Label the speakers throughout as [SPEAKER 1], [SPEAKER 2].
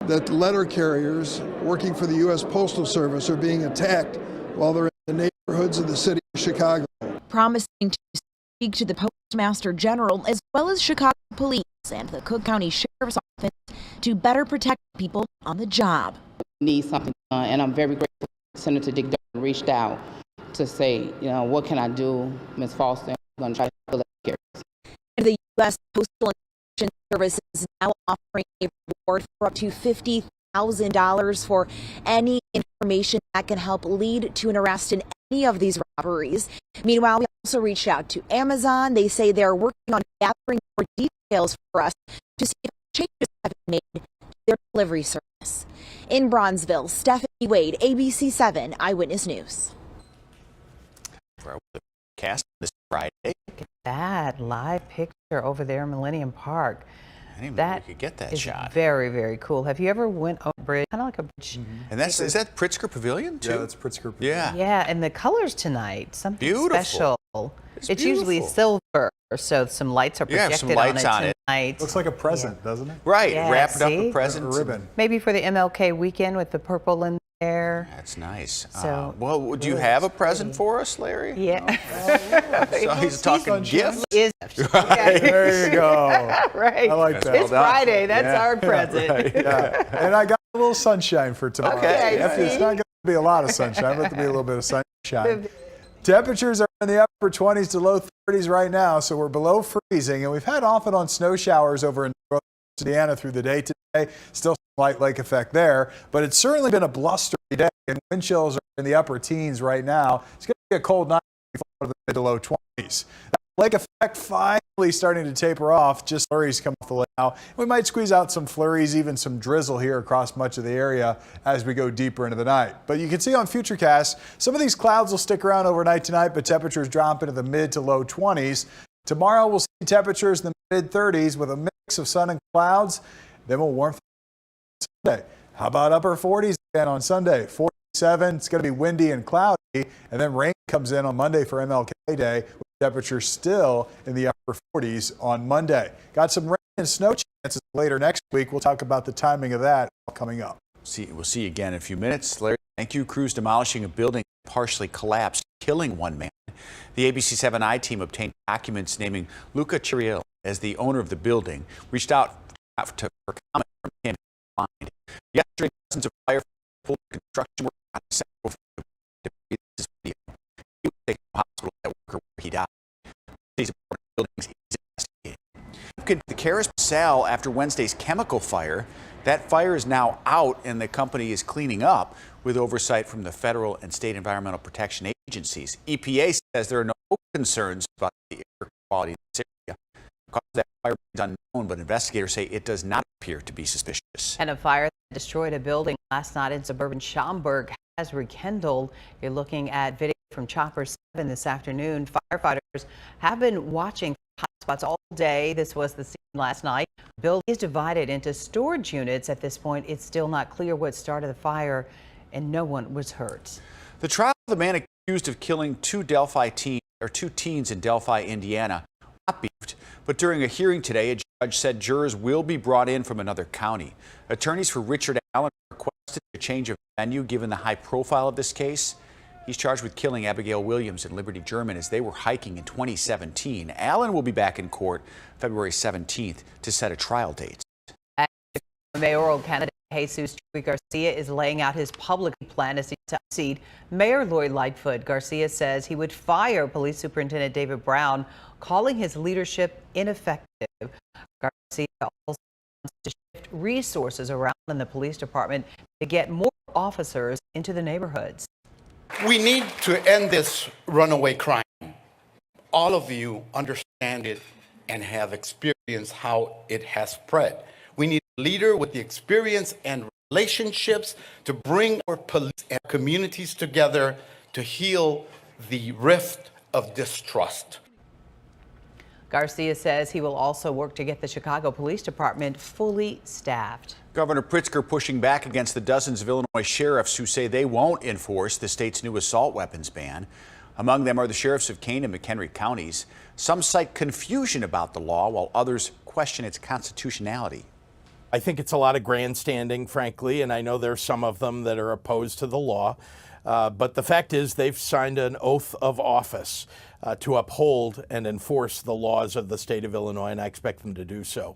[SPEAKER 1] that the letter carriers working for the U.S. Postal Service are being attacked while they're in the neighborhoods of the city of Chicago.
[SPEAKER 2] Promising to speak to the Postmaster General as well as Chicago Police and the Cook County Sheriff's Office to better protect people on the job.
[SPEAKER 3] Need something done, and I'm very grateful Senator Dick Durbin reached out to say, what can I do, Ms. Foster? I'm going to try to fill that carriers.
[SPEAKER 2] The U.S. Postal Service is now offering a reward for up to $50,000 for any information that can help lead to an arrest in any of these robberies. Meanwhile, we also reached out to Amazon. They say they're working on gathering more details for us to see if changes have been made to their delivery service. In Bronzeville, Stephanie Wade, ABC 7 Eyewitness News.
[SPEAKER 4] Cast this Friday.
[SPEAKER 5] Look at that live picture over there in Millennium Park.
[SPEAKER 4] I didn't even know we could get that shot.
[SPEAKER 5] Very, very cool. Have you ever went over a bridge? Kind of like a bridge.
[SPEAKER 4] And is that Pritzker Pavilion too?
[SPEAKER 6] Yeah, that's Pritzker Pavilion.
[SPEAKER 4] Yeah.
[SPEAKER 5] Yeah, and the colors tonight, something
[SPEAKER 4] Beautiful.
[SPEAKER 5] special. It's usually silver, so some lights are projected
[SPEAKER 4] some lights
[SPEAKER 5] on it tonight.
[SPEAKER 6] Looks like a present, doesn't it?
[SPEAKER 4] Right,
[SPEAKER 5] Yeah,
[SPEAKER 4] wrapped up
[SPEAKER 5] see?
[SPEAKER 4] a present.
[SPEAKER 6] A ribbon.
[SPEAKER 5] Maybe for the MLK weekend with the purple in there.
[SPEAKER 4] That's nice.
[SPEAKER 5] So,
[SPEAKER 4] well, do you have a present for us, Larry?
[SPEAKER 5] Yeah.
[SPEAKER 4] So he's talking gifts.
[SPEAKER 6] There you go.
[SPEAKER 5] Right.
[SPEAKER 6] I like that.
[SPEAKER 5] It's Friday. That's our present.
[SPEAKER 4] Right.
[SPEAKER 6] Yeah. And I got a little sunshine for tomorrow.
[SPEAKER 4] Okay.
[SPEAKER 6] It's not going to be a lot of sunshine, but there'll be a little bit of sunshine. Temperatures are in the upper 20s to low 30s right now, so we're below freezing. And we've had off and on snow showers over in Indiana through the day today. Still some light lake effect there, but it's certainly been a blustery day, and wind chills are in the upper teens right now. It's going to be a cold night before the mid to low 20s. That lake effect finally starting to taper off. Just flurries come off the lake now. We might squeeze out some flurries, even some drizzle here across much of the area as we go deeper into the night. But you can see on Futurecast, some of these clouds will stick around overnight tonight, but temperatures drop into the mid to low 20s. Tomorrow we'll see temperatures in the mid 30s with a mix of sun and clouds. Then we'll warm Sunday. How about upper 40s again on Sunday? 47. It's going to be windy and cloudy, and then rain comes in on Monday for MLK Day, with temperatures still in the upper 40s on Monday. Got some rain and snow chances later next week. We'll talk about the timing of that coming up.
[SPEAKER 4] We'll see you again in a few minutes. Larry, thank you. Crews demolishing a building partially collapsed, killing one man. The ABC7i team obtained documents naming Luca Chiriel as the owner of the building. Reached out for comment from him. Yesterday, dozens of firefighters construction work on the central this video. He was taken to the hospital at work where he died. These important buildings he's investigating. The Caris Postal after Wednesday's chemical fire. That fire is now out, and the company is cleaning up with oversight from the federal and state environmental protection agencies. EPA says there are no concerns about the air quality in this area. The cause of that fire is unknown, but investigators say it does not appear to be suspicious.
[SPEAKER 5] And a fire that destroyed a building last night in suburban Schaumburg has rekindled. You're looking at video from Chopper 7 this afternoon. Firefighters have been watching hotspots all day. This was the scene last night. The building is divided into storage units. At this point, it's still not clear what started the fire, and no one was hurt.
[SPEAKER 4] The trial of the man accused of killing two teens in Delphi, Indiana, not beefed. But during a hearing today, a judge said jurors will be brought in from another county. Attorneys for Richard Allen requested a change of venue given the high profile of this case. He's charged with killing Abigail Williams and Liberty German as they were hiking in 2017. Allen will be back in court February 17th to set a trial date.
[SPEAKER 5] Mayoral candidate Jesus Garcia is laying out his public plan to succeed Mayor Lloyd Lightfoot. Garcia says he would fire Police Superintendent David Brown, calling his leadership ineffective. Garcia also wants to shift resources around in the police department to get more officers into the neighborhoods.
[SPEAKER 7] We need to end this runaway crime. All of you understand it and have experienced how it has spread. We need a leader with the experience and relationships to bring our police and communities together to heal the rift of distrust.
[SPEAKER 5] Garcia says he will also work to get the Chicago Police Department fully staffed.
[SPEAKER 4] Governor Pritzker pushing back against the dozens of Illinois sheriffs who say they won't enforce the state's new assault weapons ban. Among them are the sheriffs of Kane and McHenry counties. Some cite confusion about the law, while others question its constitutionality.
[SPEAKER 8] I think it's a lot of grandstanding, frankly, and I know there's some of them that are opposed to the law. But the fact is they've signed an oath of office to uphold and enforce the laws of the state of Illinois, and I expect them to do so.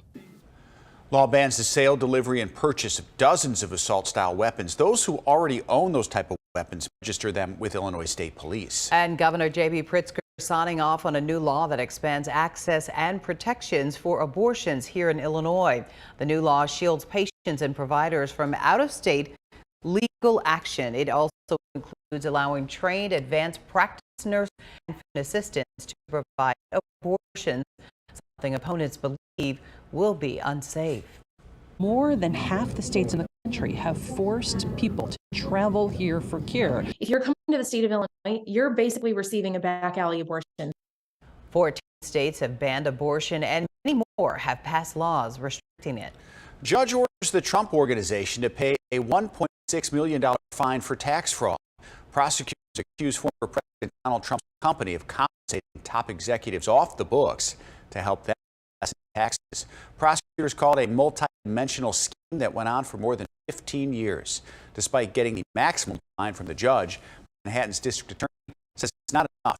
[SPEAKER 4] Law bans the sale, delivery, and purchase of dozens of assault-style weapons. Those who already own those type of weapons register them with Illinois State Police.
[SPEAKER 5] And Governor J.B. Pritzker signing off on a new law that expands access and protections for abortions here in Illinois. The new law shields patients and providers from out-of-state legal action. It also includes allowing trained advanced practice nurses and assistants to provide abortions, something opponents believe will be unsafe.
[SPEAKER 9] More than half the states in the country have forced people to travel here for care.
[SPEAKER 10] If you're coming to the state of Illinois, you're basically receiving a back alley abortion.
[SPEAKER 5] 14 states have banned abortion and many more have passed laws restricting it.
[SPEAKER 4] Judge orders the Trump Organization to pay a $1.6 million fine for tax fraud. Prosecutors accuse former President Donald Trump's company of compensating top executives off the books to help them lessen taxes. Prosecutors called it a multi-dimensional scheme that went on for more than 15 years. Despite getting the maximum fine from the judge, Manhattan's district attorney says it's not enough.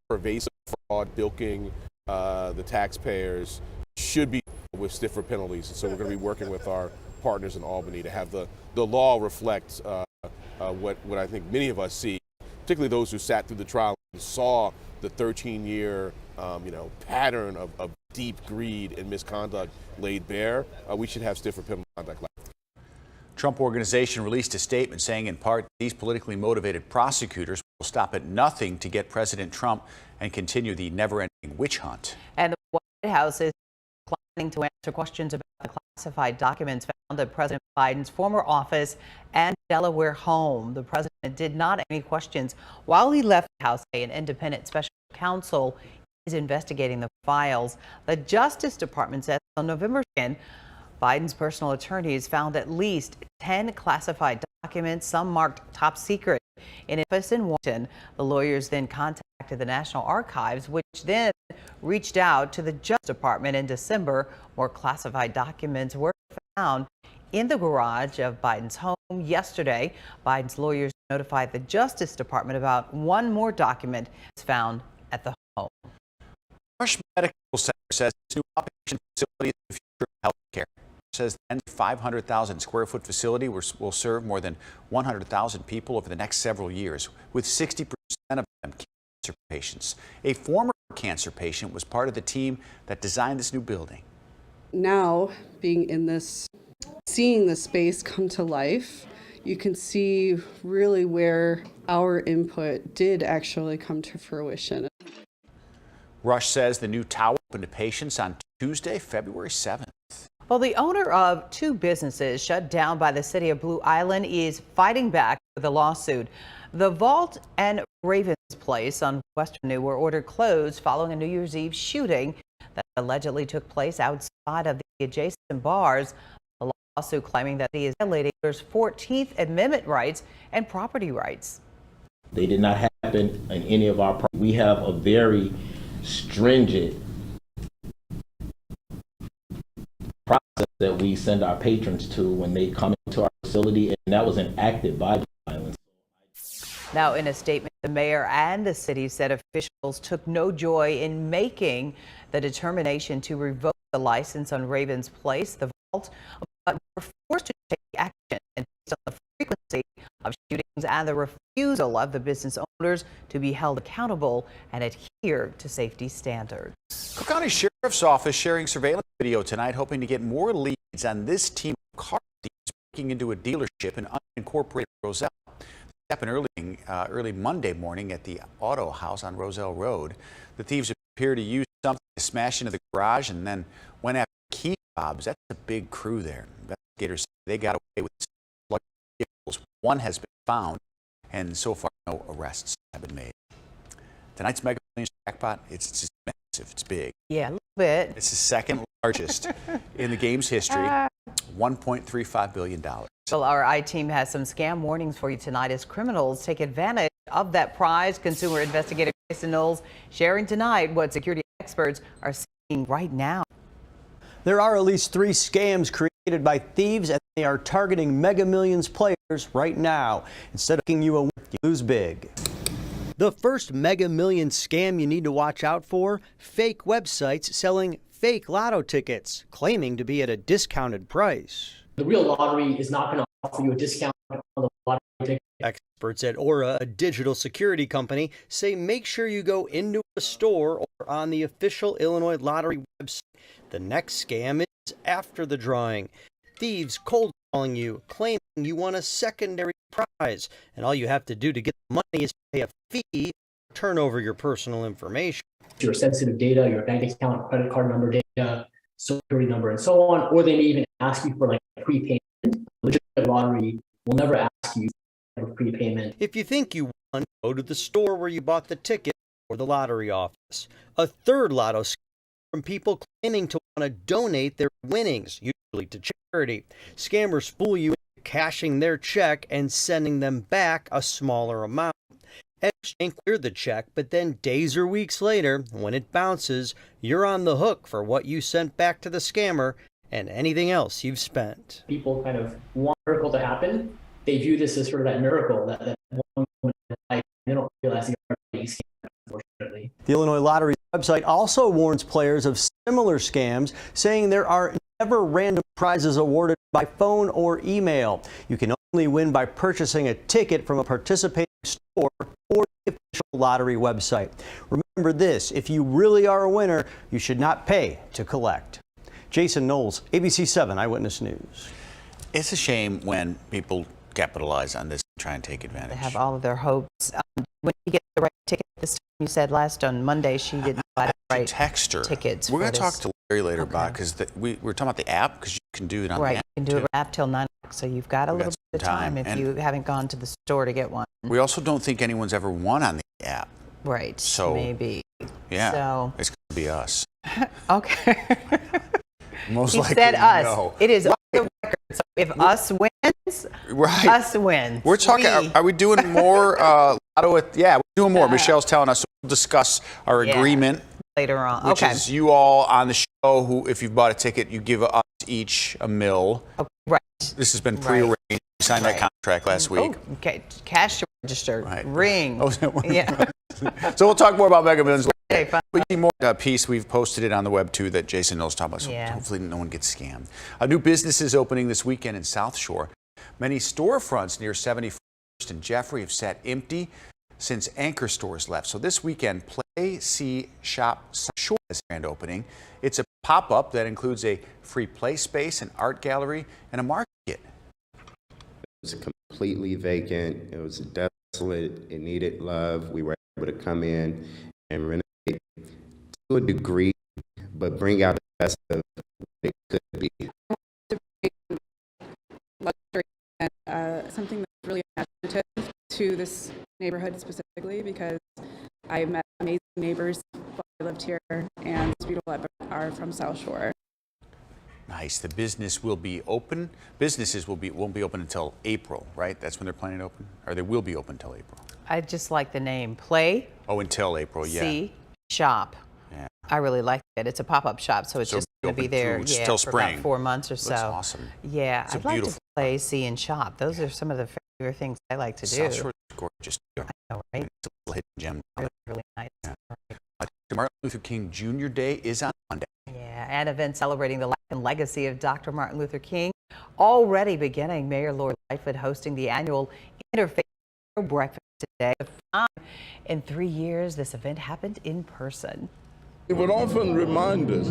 [SPEAKER 11] Pervasive fraud, bilking the taxpayers should be with stiffer penalties. So we're going to be working with our partners in Albany to have the law reflect what I think many of us see, particularly those who sat through the trial and saw the 13-year pattern of deep greed and misconduct laid bare. We should have stiffer penalty conduct like that.
[SPEAKER 4] Trump Organization released a statement saying in part these politically motivated prosecutors will stop at nothing to get President Trump and continue the never-ending witch hunt.
[SPEAKER 5] And the White House is declining to answer questions about the classified documents found at President Biden's former office and Delaware home. The president did not answer any questions while he left the House. An independent special counsel is investigating the files. The Justice Department says on November 2nd, Biden's personal attorneys found at least 10 classified documents, some marked top secret, in an office in Washington. The lawyers then contacted the National Archives, which then reached out to the Justice Department in December. More classified documents were found in the garage of Biden's home yesterday. Biden's lawyers notified the Justice Department about one more document found at the home.
[SPEAKER 4] Rush Medical Center says its new outpatient facility is the future of health care. Says the 500,000 square foot facility will serve more than 100,000 people over the next several years, with 60% of them cancer patients. A former cancer patient was part of the team that designed this new building.
[SPEAKER 12] Now, being in this, seeing the space come to life, you can see really where our input did actually come to fruition.
[SPEAKER 4] Rush says the new tower opened to patients on Tuesday, February 7th.
[SPEAKER 5] Well, the owner of two businesses shut down by the city of Blue Island is fighting back with a lawsuit. The Vault and Ravens Place on Western New were ordered closed following a New Year's Eve shooting that allegedly took place outside of the adjacent bars. The lawsuit claiming that he is violating their 14th Amendment rights and property rights.
[SPEAKER 13] They did not happen in any of our property. We have a very stringent process that we send our patrons to when they come into our facility, and that was enacted by Blue Island.
[SPEAKER 5] Now, in a statement, the mayor and the city said officials took no joy in making the determination to revoke the license on Ravens Place, the Vault, but were forced to take action and based on the frequency of shootings and the refusal of the business owners to be held accountable and adhere to safety standards.
[SPEAKER 4] Cook County Sheriff's Office sharing surveillance video tonight, hoping to get more leads on this team of car thieves breaking into a dealership in unincorporated Roselle. This happened early Monday morning at the Auto House on Roselle Road. The thieves appear to use something to smash into the garage and then went after key fobs. That's a big crew there. Investigators say they got away with vehicles. One has been found, and so far no arrests have been made. Tonight's Mega Millions jackpot, it's just massive. It's big.
[SPEAKER 5] Yeah, a little bit.
[SPEAKER 4] It's the second largest in the game's history, $1.35 billion.
[SPEAKER 5] Well, our I-team has some scam warnings for you tonight as criminals take advantage of that prize. Consumer investigator Jason Knowles sharing tonight what security experts are seeing right now.
[SPEAKER 14] There are at least 3 scams created by thieves, and they are targeting Mega Millions players right now. Instead of making you a winner, you lose big. The first Mega Millions scam you need to watch out for: fake websites selling fake lotto tickets, claiming to be at a discounted price.
[SPEAKER 15] The real lottery is not going to offer you a discount on the lottery ticket.
[SPEAKER 14] Experts at Aura, a digital security company, say make sure you go into a store or on the official Illinois Lottery website. The next scam is after the drawing. Thieves cold calling you, claiming you won a secondary prize, and all you have to do to get the money is pay a fee, turn over your personal information.
[SPEAKER 15] Your sensitive data, your bank account, credit card number data, social security number, and so on, or they may even ask you for like a prepayment. Legitimate lottery will never ask you for prepayment.
[SPEAKER 14] If you think you won, go to the store where you bought the ticket or the lottery office. A third lotto scam from people claiming to want to donate their winnings, usually to charity. Scammers fool you into cashing their check and sending them back a smaller amount. Exchange cleared the check, but then days or weeks later, when it bounces, you're on the hook for what you sent back to the scammer and anything else you've spent.
[SPEAKER 15] People kind of want a miracle to happen. They view this as sort of that miracle that one moment in life, they don't realize they are being scammed, unfortunately.
[SPEAKER 14] The Illinois Lottery website also warns players of similar scams, saying there are never random prizes awarded by phone or email. You can only win by purchasing a ticket from a participating store or the official lottery website. Remember this: if you really are a winner, you should not pay to collect. Jason Knowles, ABC 7 Eyewitness News.
[SPEAKER 4] It's a shame when people capitalize on this and try and take advantage.
[SPEAKER 5] They have all of their hopes. When you get the right ticket this time, you said last on Monday she didn't buy the right tickets.
[SPEAKER 4] We're going to talk to Larry later about, because we're talking about the app, because you can do it on the app.
[SPEAKER 5] Right, you can do it app till 9 o'clock, so you've got a little bit of time if you haven't gone to the store to get one.
[SPEAKER 4] We also don't think anyone's ever won on the app.
[SPEAKER 5] Right,
[SPEAKER 4] so
[SPEAKER 5] maybe.
[SPEAKER 4] Yeah,
[SPEAKER 5] so
[SPEAKER 4] it's going to be us.
[SPEAKER 5] Okay.
[SPEAKER 4] Most
[SPEAKER 5] he
[SPEAKER 4] likely,
[SPEAKER 5] said us.
[SPEAKER 4] no.
[SPEAKER 5] It is on the record. So if us wins,
[SPEAKER 4] right.
[SPEAKER 5] us wins.
[SPEAKER 4] We're talking. Are we doing more? Yeah, we're doing more. Michelle's telling us. So we'll discuss our agreement
[SPEAKER 5] later on.
[SPEAKER 4] Which is you all on the show who, if you've bought a ticket, you give us each a $1.
[SPEAKER 5] Okay, right.
[SPEAKER 4] This has been prearranged. We signed that contract last week.
[SPEAKER 5] Oh, okay. Cash register. Ring.
[SPEAKER 4] Oh, is that one?
[SPEAKER 5] Yeah.
[SPEAKER 4] So we'll talk more about Mega Millions.
[SPEAKER 5] Okay, fine.
[SPEAKER 4] We need more piece. We've posted it on the web too that Jason knows talking about. So hopefully no one gets scammed. A new business is opening this weekend in South Shore. Many storefronts near 71st and Jeffrey have sat empty since anchor stores left. So this weekend, Play, See, Shop South Shore is grand opening. It's a pop-up that includes a free play space, an art gallery, and a market.
[SPEAKER 16] It was completely vacant. It was desolate. It needed love. We were able to come in and renovate to a degree, but bring out the best of what it could be.
[SPEAKER 17] Luxury and something that's really imaginative to this neighborhood specifically, because I met amazing neighbors while I lived here, and these people that are from South Shore.
[SPEAKER 4] Nice. The business will be open. Businesses won't be open until April, right? That's when they're planning to open, or they will be open until April.
[SPEAKER 5] I just like the name. Play.
[SPEAKER 4] Oh, until April, yeah.
[SPEAKER 5] See, shop.
[SPEAKER 4] Yeah.
[SPEAKER 5] I really like it. It's a pop-up shop, so it's just going to be there
[SPEAKER 4] till
[SPEAKER 5] for
[SPEAKER 4] spring.
[SPEAKER 5] about 4 months or so.
[SPEAKER 4] Looks awesome.
[SPEAKER 5] Yeah,
[SPEAKER 4] It's
[SPEAKER 5] I'd like
[SPEAKER 4] beautiful.
[SPEAKER 5] to play, see, and shop. Those are some of the favorite things I like to do.
[SPEAKER 4] South Shore is gorgeous.
[SPEAKER 5] I know, right?
[SPEAKER 4] It's a little hidden gem.
[SPEAKER 5] Really, really nice.
[SPEAKER 4] Yeah. Martin Luther King Jr. Day is on Monday.
[SPEAKER 5] Yeah, an event celebrating the life and legacy of Dr. Martin Luther King already beginning. Mayor Lori Lightfoot hosting the annual Interfaith Breakfast today. The first time in 3 years, this event happened in person.
[SPEAKER 18] It would often remind us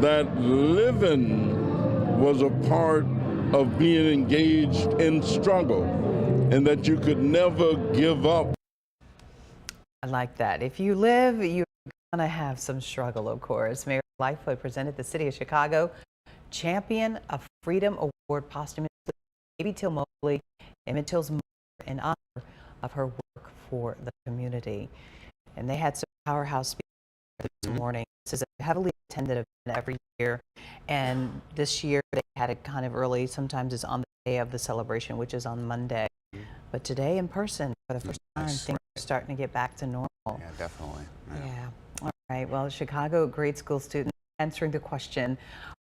[SPEAKER 18] that living was a part of being engaged in struggle, and that you could never give up.
[SPEAKER 5] I like that. If you live, you're going to have some struggle, of course. Mayor Lightfoot presented the City of Chicago Champion of Freedom Award posthumously to Baby Till Mobley, Emmett Till's mother, in honor of her work for the community. And they had some powerhouse speakers this morning. This is a heavily attended event every year, and this year they had it kind of early. Sometimes it's on the day of the celebration, which is on Monday. But today in person, for the first time, things are starting to get back to normal.
[SPEAKER 4] Yeah, definitely.
[SPEAKER 5] Yeah. All right. Well, Chicago grade school students answering the question,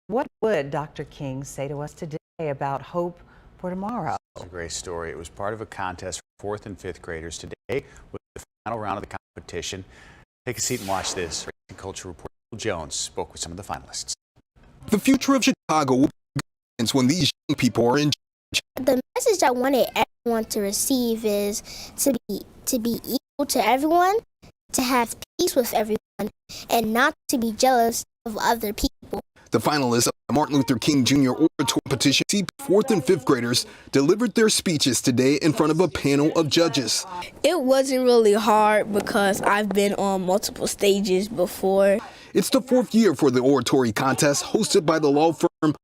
[SPEAKER 5] What would Dr. King say to us today about hope for tomorrow?
[SPEAKER 4] It's a great story. It was part of a contest for 4th and 5th graders. Today was the final round of the competition. Take a seat and watch this. Racing Culture reporter Jones spoke with some of the finalists.
[SPEAKER 19] The future of Chicago will be when these young people are in charge.
[SPEAKER 20] The message I wanted everyone to receive is to be equal to everyone, to have peace with everyone, and not to be jealous of other people.
[SPEAKER 19] The finalists of the Martin Luther King Jr. Oratorical Competition, 4th and 5th graders, delivered their speeches today in front of a panel of judges.
[SPEAKER 21] It wasn't really hard because I've been on multiple stages before.
[SPEAKER 19] It's the 4th year for the oratory contest hosted by the law firm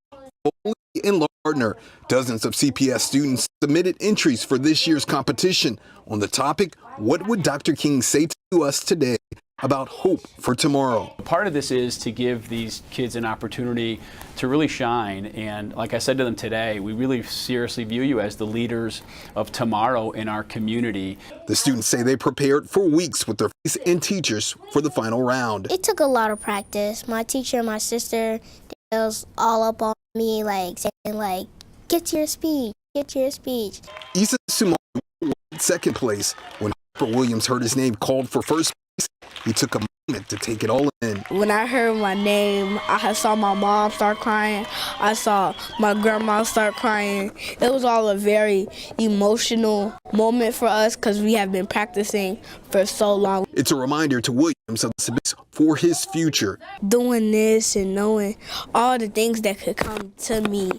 [SPEAKER 19] Foley and Lardner. Dozens of CPS students submitted entries for this year's competition on the topic, what would Dr. King say to us today about hope for tomorrow?
[SPEAKER 22] Part of this is to give these kids an opportunity to really shine, and like I said to them today, we really seriously view you as the leaders of tomorrow in our community.
[SPEAKER 19] The students say they prepared for weeks with their families and teachers for the final round.
[SPEAKER 20] It took a lot of practice. My teacher and my sister, they was all up on me, saying, get to your speech, get to your speech.
[SPEAKER 19] Issa Sumar won second place. When Harper Williams heard his name called for first place, he took a moment to take it all in.
[SPEAKER 21] When I heard my name, I saw my mom start crying. I saw my grandma start crying. It was all a very emotional moment for us because we have been practicing for so long.
[SPEAKER 19] It's a reminder to Williams of the success for his future.
[SPEAKER 21] Doing this and knowing all the things that could come to me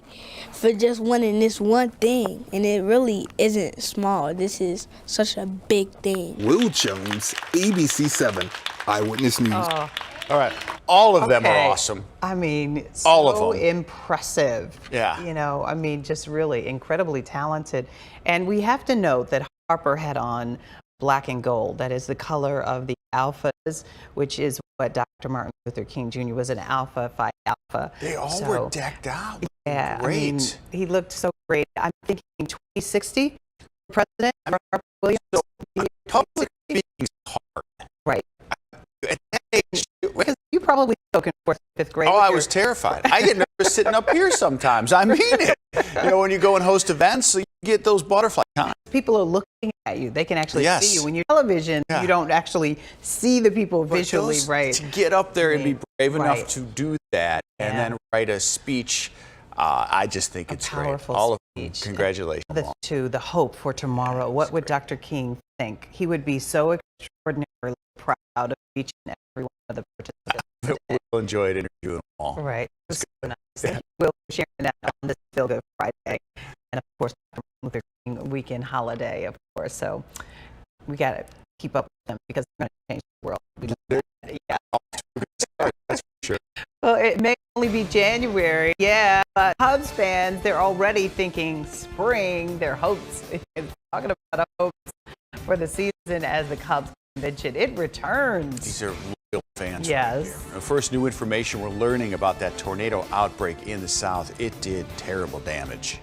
[SPEAKER 21] for just winning this one thing. And it really isn't small. This is such a big thing.
[SPEAKER 19] Will Jones, ABC 7, Eyewitness News.
[SPEAKER 4] All right. All of them are awesome.
[SPEAKER 5] I mean,
[SPEAKER 4] all of
[SPEAKER 5] so
[SPEAKER 4] them.
[SPEAKER 5] impressive.
[SPEAKER 4] Yeah.
[SPEAKER 5] You know, I mean, just really incredibly talented. And we have to note that Harper had on black and gold. That is the color of the alphas, which is what Dr. Martin Luther King Jr. was, an alpha, Phi Alpha.
[SPEAKER 4] They all were decked out.
[SPEAKER 5] Yeah,
[SPEAKER 4] Great.
[SPEAKER 5] I mean, he looked so great. I'm thinking 2060 president Harper Williams.
[SPEAKER 4] So, public speaking is hard.
[SPEAKER 5] Right.
[SPEAKER 4] At that age,
[SPEAKER 5] Because you probably spoke in 4th and 5th grade.
[SPEAKER 4] oh, I was terrified. I get nervous sitting up here sometimes. I mean it. You know, when you go and host events, you get those butterfly times.
[SPEAKER 5] People are looking at you. They can actually
[SPEAKER 4] Yes.
[SPEAKER 5] see you. When you're television, you don't actually see the people visually,
[SPEAKER 4] Those-
[SPEAKER 5] right?
[SPEAKER 4] To get up there and be brave enough
[SPEAKER 5] Right.
[SPEAKER 4] to do that and then write a speech, I just think it's great.
[SPEAKER 5] Powerful
[SPEAKER 4] All of them,
[SPEAKER 5] speech.
[SPEAKER 4] congratulations.
[SPEAKER 5] The hope for tomorrow. What would Dr. King think? He would be so extraordinarily proud of each and every one of the participants.
[SPEAKER 4] We'll enjoy interviewing them all.
[SPEAKER 5] Right. It was so nice. We'll be sharing that on this Feel Good Friday. And of course, Martin Luther King weekend holiday, of course. So we got to keep up with them because they're going to change the world. Yeah.
[SPEAKER 4] That's for sure.
[SPEAKER 5] Well, it may only be January, yeah, but Cubs fans, they're already thinking spring. Their hopes, talking about hopes for the season as the Cubs convention, it returns.
[SPEAKER 4] These are loyal fans.
[SPEAKER 5] Yes.
[SPEAKER 4] Right here. First new information we're learning about that tornado outbreak in the South. It did terrible damage.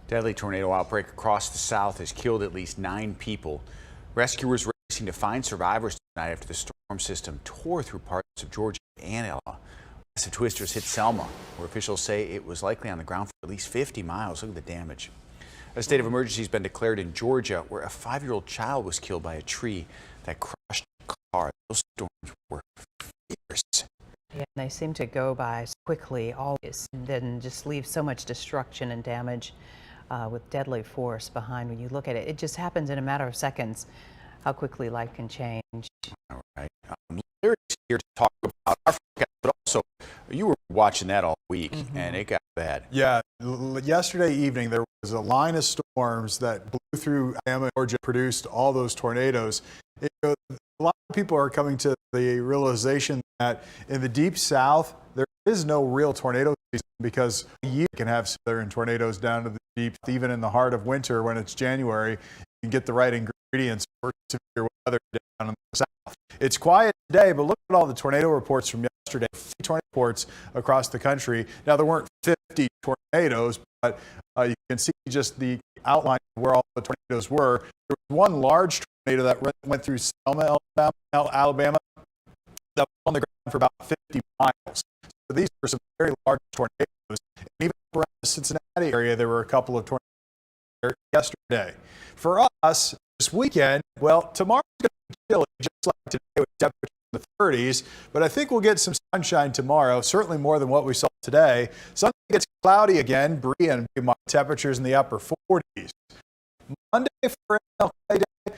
[SPEAKER 4] Deadly tornado outbreak across the South has killed at least 9 people. Rescuers racing to find survivors tonight after the storm system tore through parts of Georgia and Alabama. Massive twisters hit Selma, where officials say it was likely on the ground for at least 50 miles. Look at the damage. A state of emergency has been declared in Georgia, where a 5-year-old child was killed by a tree that crushed a car. Those storms were fierce.
[SPEAKER 5] Yeah, they seem to go by quickly, always, and then just leave so much destruction and damage with deadly force behind. When you look at it, it just happens in a matter of seconds how quickly life can change.
[SPEAKER 4] All right. Larry's here to talk about our forecast, but also you were watching that all week, and it got bad.
[SPEAKER 6] Yeah, yesterday evening there was a line of storms that blew through Alabama, Georgia, produced all those tornadoes. A lot of people are coming to the realization that in the deep South there is no real tornado season, because you can have southern tornadoes down to the deep, even in the heart of winter when it's January. You can get the right ingredients for severe weather down in the South. It's quiet today, but look at all the tornado reports from yesterday. 50 tornado reports across the country. Now, there weren't 50 tornadoes, but you can see just the outline of where all the tornadoes were. There was one large tornado that went through Selma, Alabama, that was on the ground for about 50 miles. So these were some very large tornadoes. And even around the Cincinnati area, there were a couple of tornadoes yesterday. For us, this weekend, well, tomorrow's going to be chilly, just like today, with temperatures in the 30s, but I think we'll get some sunshine tomorrow, certainly more than what we saw today. Sunday gets cloudy again, and temperatures in the upper 40s. Monday for MLK Day,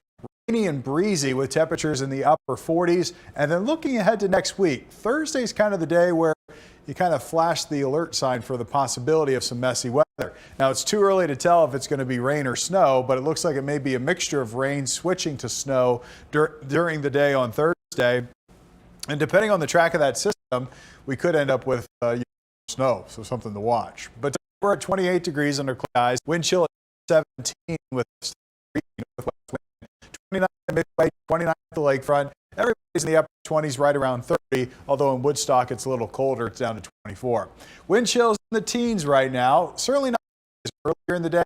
[SPEAKER 6] rainy and breezy with temperatures in the upper 40s. And then looking ahead to next week, Thursday's kind of the day where you kind of flash the alert sign for the possibility of some messy weather. Now, it's too early to tell if it's going to be rain or snow, but it looks like it may be a mixture of rain switching to snow during the day on Thursday. And depending on the track of that system, we could end up with snow, so something to watch. But we're at 28 degrees under clear skies, wind chill at 17 with northwest wind, 29 at Midway, 29 at the lakefront. Everybody's in the upper 20s, right around 30, although in Woodstock it's a little colder, it's down to 24. Wind chills in the teens right now, certainly not as earlier in the day,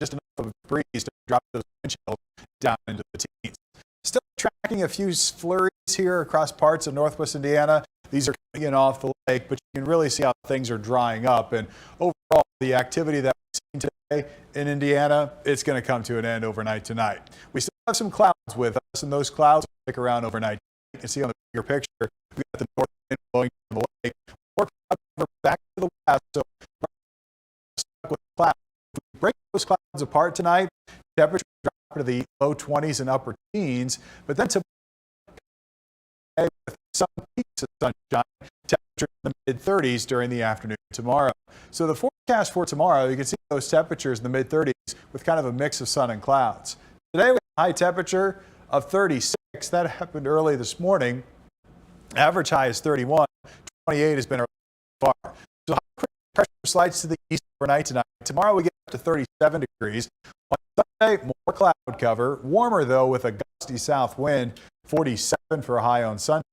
[SPEAKER 6] just enough of a breeze to drop those wind chills down into the teens. Still tracking a few flurries here across parts of northwest Indiana. These are coming in off the lake, but you can really see how things are drying up. And overall, the activity that we've seen today in Indiana, it's going to come to an end overnight tonight. We still have some clouds with us, and those clouds will stick around overnight. You can see on the bigger picture, we've got the north wind blowing from the lake. More clouds back to the west, so we're stuck with clouds. If we break those clouds apart tonight, temperatures drop to the low 20s and upper teens, but then tomorrow, with some peaks of sunshine, temperature in the mid-30s during the afternoon tomorrow. So the forecast for tomorrow, you can see those temperatures in the mid-30s with kind of a mix of sun and clouds. Today we have a high temperature of 36. That happened early this morning. Average high is 31. 28 has been our far. So high pressure slides to the east overnight tonight. Tomorrow we get up to 37 degrees. On Sunday, more cloud cover. Warmer though with a gusty south wind. 47 for a high on Sunday.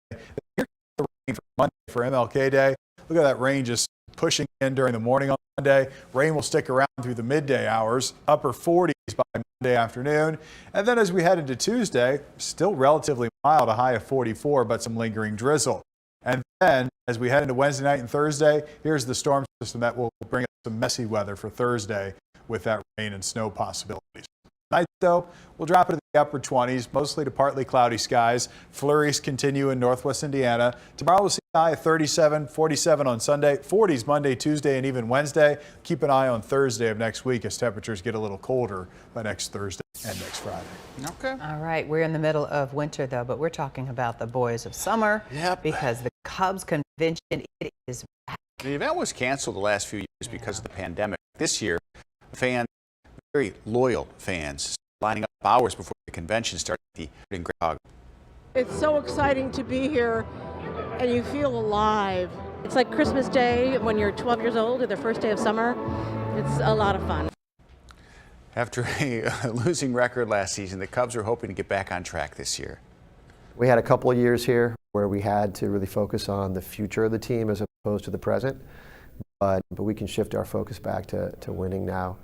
[SPEAKER 6] Here's the rain for Monday for MLK Day. Look at that rain just pushing in during the morning on Monday. Rain will stick around through the midday hours, upper 40s by Monday afternoon. And then as we head into Tuesday, still relatively mild, a high of 44, but some lingering drizzle. And then as we head into Wednesday night and Thursday, here's the storm system that will bring us some messy weather for Thursday with that rain and snow possibilities. Tonight, though, we'll drop into the upper 20s, mostly to partly cloudy skies. Flurries continue in northwest Indiana. Tomorrow we'll see a high of 37, 47 on Sunday, 40s Monday, Tuesday, and even Wednesday. Keep an eye on Thursday of next week as temperatures get a little colder by next Thursday and next Friday.
[SPEAKER 5] Okay. All right. We're in the middle of winter, though, but we're talking about the boys of summer.
[SPEAKER 4] Yep.
[SPEAKER 5] Because the Cubs convention, it is back.
[SPEAKER 4] The event was canceled the last few years because of the pandemic. This year, fans, very loyal fans, lining up hours before the convention started in Groundhog.
[SPEAKER 1] It's so exciting to be here, and you feel alive.
[SPEAKER 10] It's like Christmas Day when you're 12 years old, or the first day of summer. It's a lot of fun.
[SPEAKER 4] After a losing record last season, the Cubs are hoping to get back on track this year.
[SPEAKER 3] We had a couple of years here where we had to really focus on the future of the team as opposed to the present, but we can shift our focus back to winning now.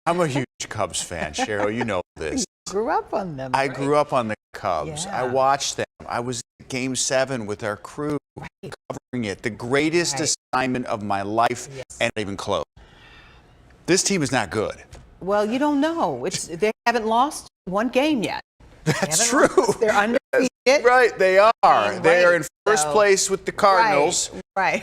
[SPEAKER 4] I'm a huge Cubs fan, Cheryl. You know this.
[SPEAKER 5] Grew up on them.
[SPEAKER 4] I
[SPEAKER 5] right?
[SPEAKER 4] grew up on the Cubs.
[SPEAKER 5] Yeah.
[SPEAKER 4] I watched them. I was at Game 7 with our crew covering it. The greatest assignment of my life, and not even close. This team is not good.
[SPEAKER 5] Well, you don't know. They haven't lost one game yet.
[SPEAKER 4] That's true.
[SPEAKER 5] They're undefeated.
[SPEAKER 4] Right, they are. They are in first place with the Cardinals.
[SPEAKER 5] Right.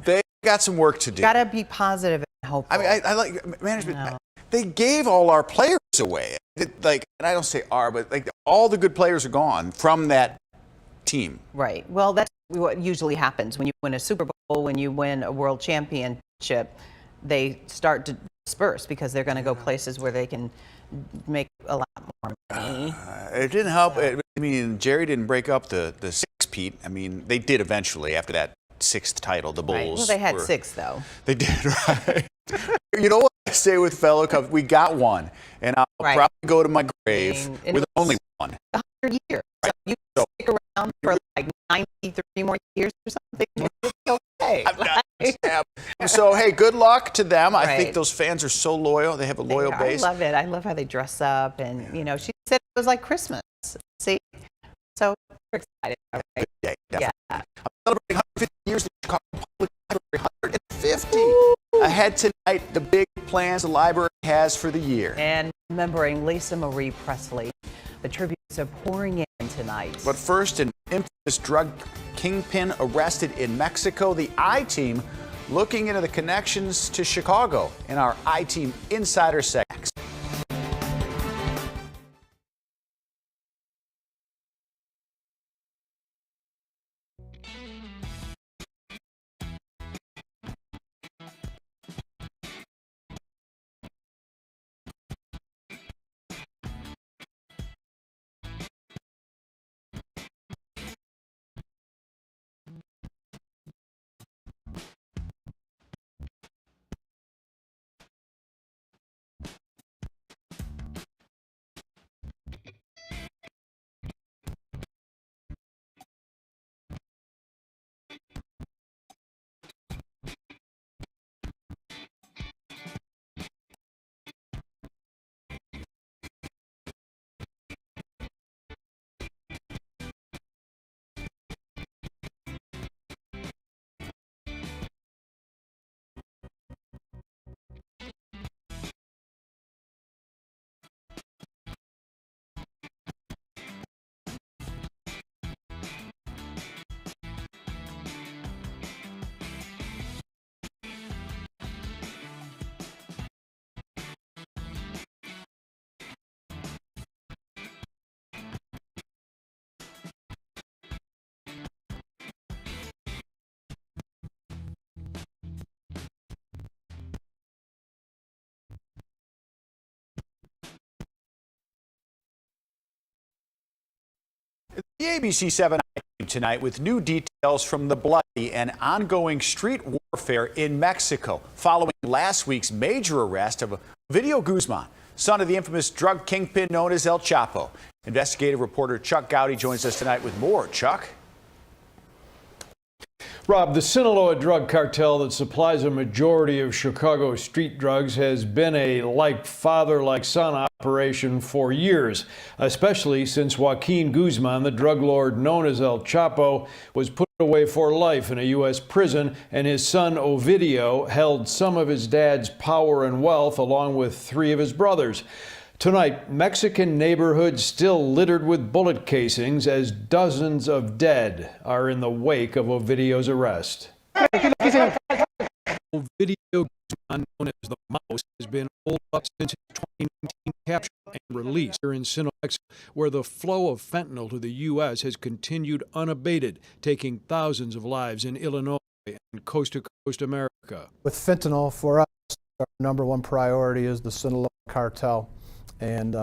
[SPEAKER 4] They got some work to do.
[SPEAKER 5] Got to be positive and hopeful.
[SPEAKER 4] I mean, I like management. No. They gave all our players away. Like, and I don't say our, but like all the good players are gone from that team.
[SPEAKER 5] Right. Well, that's what usually happens when you win a Super Bowl, when you win a world championship. They start to disperse because they're going to go places where they can make a lot more money.
[SPEAKER 4] It didn't help. I mean, Jerry didn't break up the six-peat. I mean, they did eventually after that 6th title. The Bulls.
[SPEAKER 5] Right. Well, they had 6 though.
[SPEAKER 4] They did, right? You know what I say with fellow Cubs? We got one, and I'll probably go to my grave with only one.
[SPEAKER 5] 100 years. Right. So you stick around for like 93 more years or something. Okay.
[SPEAKER 4] So, hey, good luck to them. I think those fans are so loyal. They have a loyal base.
[SPEAKER 5] I love it. I love how they dress up. And, you know, she said it was like Christmas. See? So we're excited. Right?
[SPEAKER 4] Good day, definitely. Yeah. I'm celebrating 150 years of the Chicago Public Library. 150. Ahead tonight, the big plans the library has for the year.
[SPEAKER 5] And remembering Lisa Marie Presley. The tributes are pouring in tonight.
[SPEAKER 4] But first, an infamous drug kingpin arrested in Mexico. The I-Team looking into the connections to Chicago in our I-Team Insider segment. The ABC 7 tonight with new details from the bloody and ongoing street warfare in Mexico following last week's major arrest of Ovidio Guzman, son of the infamous drug kingpin known as El Chapo. Investigative reporter Chuck Gowdy joins us tonight with more. Chuck?
[SPEAKER 2] Rob, the Sinaloa drug cartel that supplies a majority of Chicago's street drugs has been a like father, like son operation for years, especially since Joaquin Guzman, the drug lord known as El Chapo, was put away for life in a U.S. prison, and his son Ovidio held some of his dad's power and wealth along with 3 of his brothers. Tonight, Mexican neighborhoods still littered with bullet casings as dozens of dead are in the wake of Ovidio's arrest. Ovidio Guzman, known as the Mouse, has been holed up since his 2019 capture and release here in Sinaloa, where the flow of fentanyl to the U.S. has continued unabated, taking thousands of lives in Illinois and coast-to-coast America.
[SPEAKER 7] With fentanyl, for us, our #1 priority is the Sinaloa cartel. And,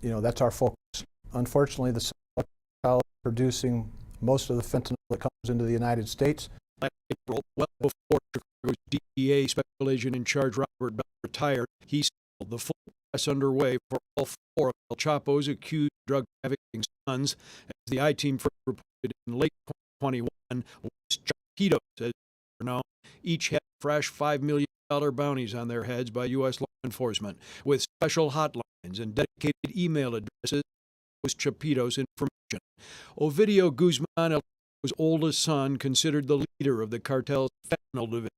[SPEAKER 7] that's our focus. Unfortunately, the Sinaloa cartel is producing most of the fentanyl that comes into the United States.
[SPEAKER 2] Last April, well before Chicago's DEA special agent in charge Robert Bell retired, he said the full press underway for all 4 of El Chapo's accused drug trafficking sons, as the I-Team first reported in late 2021, was Chapitos, as they're known. Each had fresh $5 million bounties on their heads by U.S. law enforcement, with special hotlines and dedicated email addresses with Chapitos information. Ovidio Guzman, El Chapo's oldest son, considered the leader of the cartel's fentanyl division.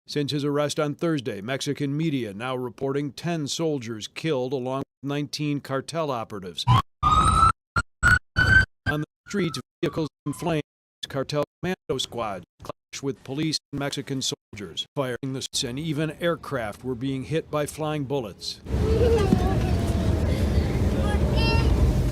[SPEAKER 2] Since his arrest on Thursday, Mexican media now reporting 10 soldiers killed along with 19 cartel operatives. On the streets, vehicles in flames, cartel commando squads clashed with police and Mexican soldiers, firing the streets, and even aircraft were being hit by flying bullets.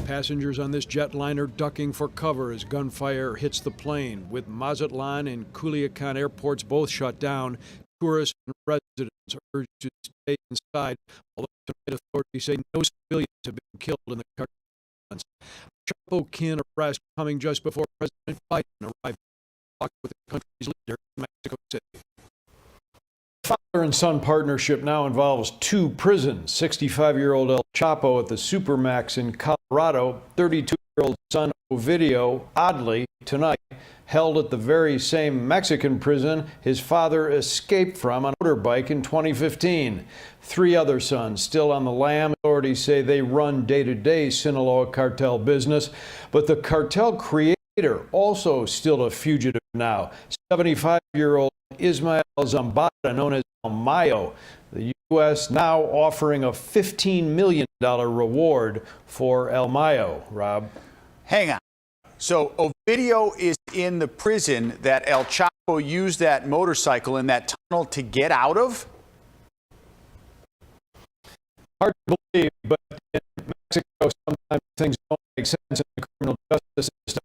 [SPEAKER 2] Passengers on this jetliner ducking for cover as gunfire hits the plane, with Mazatlan and Culiacan airports both shut down. Tourists and residents urged to stay inside, although tonight authorities say no civilians have been killed in the cartel violence. Chapo-kin arrest coming just before President Biden arrived to talk with the country's leader in Mexico City. Father and son partnership now involves 2 prisons. 65-year-old El Chapo at the Supermax in Colorado, 32-year-old son Ovidio, oddly, tonight, held at the very same Mexican prison his father escaped from on a motorbike in 2015. 3 other sons still on the lam. Authorities say they run day-to-day Sinaloa cartel business, but the cartel creator also still a fugitive now. 75-year-old Ismael Zambada, known as El Mayo. The U.S. now offering a $15 million reward for El Mayo. Rob?
[SPEAKER 4] Hang on. So Ovidio is in the prison that El Chapo used that motorcycle in that tunnel to get out of?
[SPEAKER 2] Hard to believe, but in Mexico, sometimes things don't make sense in the criminal justice system.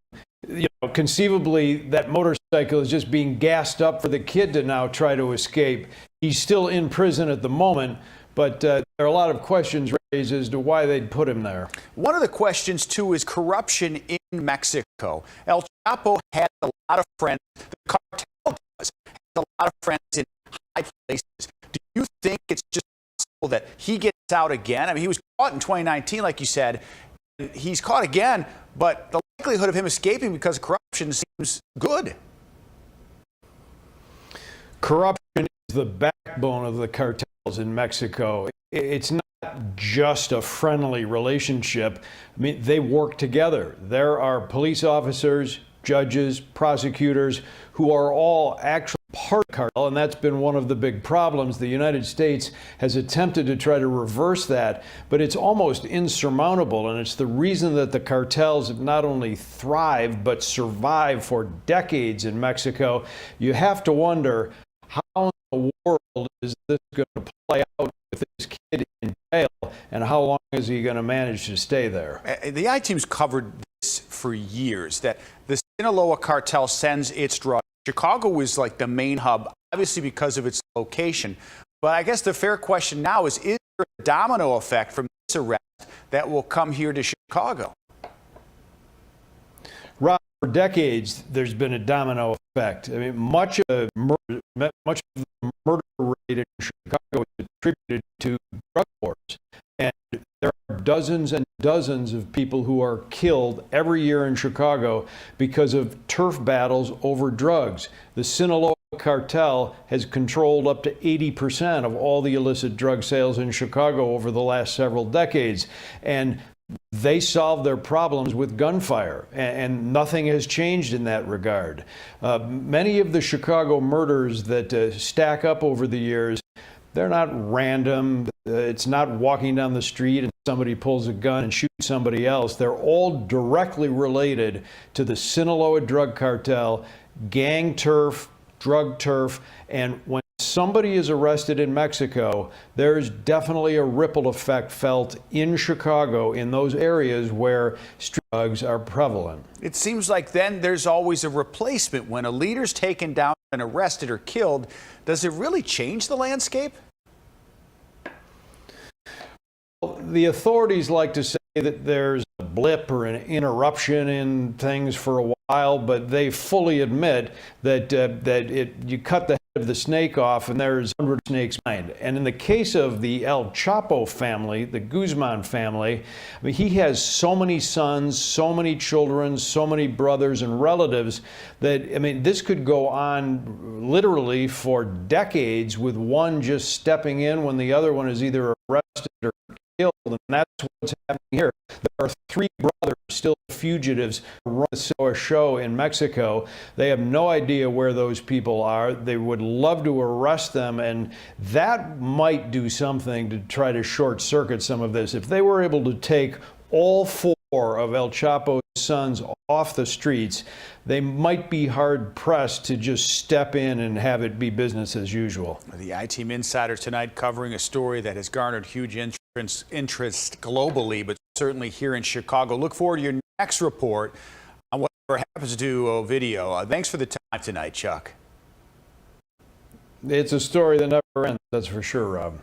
[SPEAKER 2] You know, conceivably, that motorcycle is just being gassed up for the kid to now try to escape. He's still in prison at the moment, but there are a lot of questions raised as to why they'd put him there.
[SPEAKER 4] One of the questions, too, is corruption in Mexico. El Chapo had a lot of friends. The cartel has a lot of friends in high places. Do you think it's just possible that he gets out again? I mean, he was caught in 2019, like you said. He's caught again, but the likelihood of him escaping because of corruption seems good.
[SPEAKER 2] Corruption is the backbone of the cartels in Mexico. It's not just a friendly relationship. I mean, they work together. There are police officers, judges, prosecutors who are all actually part of the cartel, and that's been one of the big problems. The United States has attempted to try to reverse that, but it's almost insurmountable, and it's the reason that the cartels have not only thrived but survived for decades in Mexico. You have to wonder, how in the world is this going to play out with this kid in jail, and how long is he going to manage to stay there?
[SPEAKER 4] The I-Team's covered this for years, that the Sinaloa cartel sends its drugs. Chicago is like the main hub, obviously because of its location. But I guess the fair question now is there a domino effect from this arrest that will come here to Chicago?
[SPEAKER 2] Rob, for decades, there's been a domino effect. I mean, much of the murder rate in Chicago is attributed to drug wars. And there are dozens and dozens of people who are killed every year in Chicago because of turf battles over drugs. The Sinaloa cartel has controlled up to 80% of all the illicit drug sales in Chicago over the last several decades. And they solved their problems with gunfire, and nothing has changed in that regard. Many of the Chicago murders that stack up over the years, they're not random. It's not walking down the street and somebody pulls a gun and shoots somebody else. They're all directly related to the Sinaloa drug cartel, gang turf, drug turf, and when somebody is arrested in Mexico, there's definitely a ripple effect felt in Chicago in those areas where street drugs are prevalent.
[SPEAKER 4] It seems like then there's always a replacement. When a leader's taken down and arrested or killed, does it really change the landscape?
[SPEAKER 2] The authorities like to say that there's a blip or an interruption in things for a while, but they fully admit that you cut the of the snake off, and there's 100 snakes behind. And in the case of the El Chapo family, the Guzman family, I mean, he has so many sons, so many children, so many brothers and relatives that, I mean, this could go on literally for decades with one just stepping in when the other one is either arrested or killed, and that's what's happening here. There are 3 brothers still fugitives who run a show in Mexico. They have no idea where those people are. They would love to arrest them, and that might do something to try to short circuit some of this. If they were able to take all 4 of El Chapo's sons off the streets, they might be hard pressed to just step in and have it be business as usual.
[SPEAKER 4] The I-Team Insider tonight covering a story that has garnered huge interest globally, but certainly here in Chicago. Look forward to your next report on whatever happens to Ovidio. Thanks for the time tonight, Chuck.
[SPEAKER 2] It's a story that never ends, that's for sure, Rob.